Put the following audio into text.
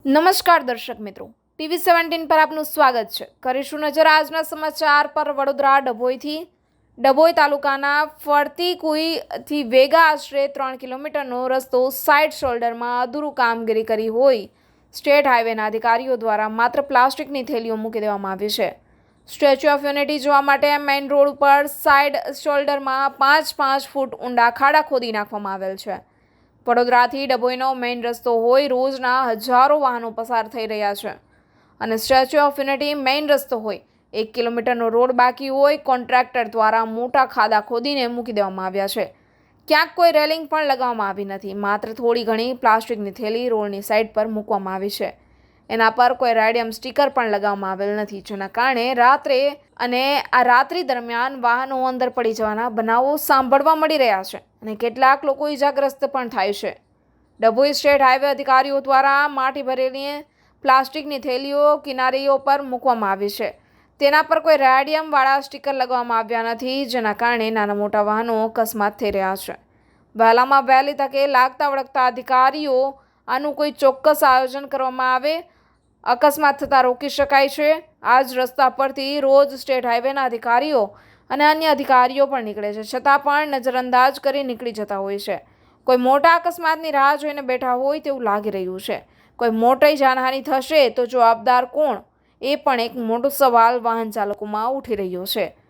નમસ્કાર દર્શક મિત્રો, TV17 પર આપનું સ્વાગત છે. કરીશું નજર આજના સમાચાર પર. વડોદરા ડભોઈ તાલુકાના ફરતીકુઈથી વેગા આશરે 3 કિલોમીટરનો રસ્તો સાઇડ શોલ્ડરમાં અધૂરું કામગીરી કરી હોય સ્ટેટ હાઈવેના અધિકારીઓ દ્વારા માત્ર પ્લાસ્ટિકની થેલીઓ મૂકી દેવામાં આવી છે. સ્ટેચ્યુ ઓફ યુનિટી જોવા માટે મેઇન રોડ ઉપર સાઇડ શોલ્ડરમાં 5-5 ફૂટ ઊંડા ખાડા ખોદી નાખવામાં આવેલ છે. વડોદરાથી ડભોઈનો મેઇન રસ્તો હોય રોજના હજારો વાહનો પસાર થઈ રહ્યા છે અને સ્ટેચ્યુ ઓફ યુનિટી મેઇન રસ્તો હોય 1 કિલોમીટરનો રોડ બાકી હોય કોન્ટ્રાક્ટર દ્વારા મોટા ખાડા ખોદીને મૂકી દેવામાં આવ્યા છે. ક્યાંક કોઈ રેલિંગ પણ લગાવવામાં આવી નથી, માત્ર થોડી ઘણી પ્લાસ્ટિકની થેલી રોડની સાઈડ પર મૂકવામાં આવી છે. એના પર કોઈ રેડિયમ સ્ટીકર પણ લગાવવામાં આવેલ નથી, જેના કારણે રાત્રિ દરમિયાન વાહનો અંદર પડી જવાના બનાવો સાંભળવા મળી રહ્યા છે અને કેટલાક લોકો ઈજાગ્રસ્ત પણ થાય છે. ડભોઈ સ્ટેટ હાઈવે અધિકારીઓ દ્વારા માટી ભરેલી પ્લાસ્ટિકની થેલીઓ કિનારીઓ પર મૂકવામાં આવી છે. તેના પર કોઈ રેડિયમવાળા સ્ટીકર લગાવવામાં આવ્યા નથી, જેના કારણે નાના મોટા વાહનો અકસ્માત થઈ રહ્યા છે. વહેલામાં વહેલી તકે લાગતા વળગતા અધિકારીઓ આનું કોઈ ચોક્કસ આયોજન કરવામાં આવે, અકસ્માત થતાં રોકી શકાય છે. આ જ રસ્તા પરથી રોજ સ્ટેટ હાઈવેના અધિકારીઓ અને અન્ય અધિકારીઓ પણ નીકળે છે, છતાં પણ નજરઅંદાજ કરી નીકળી જતા હોય છે. કોઈ મોટા અકસ્માતની રાહ જોઈને બેઠા હોય તેવું લાગી રહ્યું છે. કોઈ મોટી જાનહાનિ થશે તો જવાબદાર કોણ, એ પણ એક મોટો સવાલ વાહન ચાલકોમાં ઉઠી રહ્યો છે.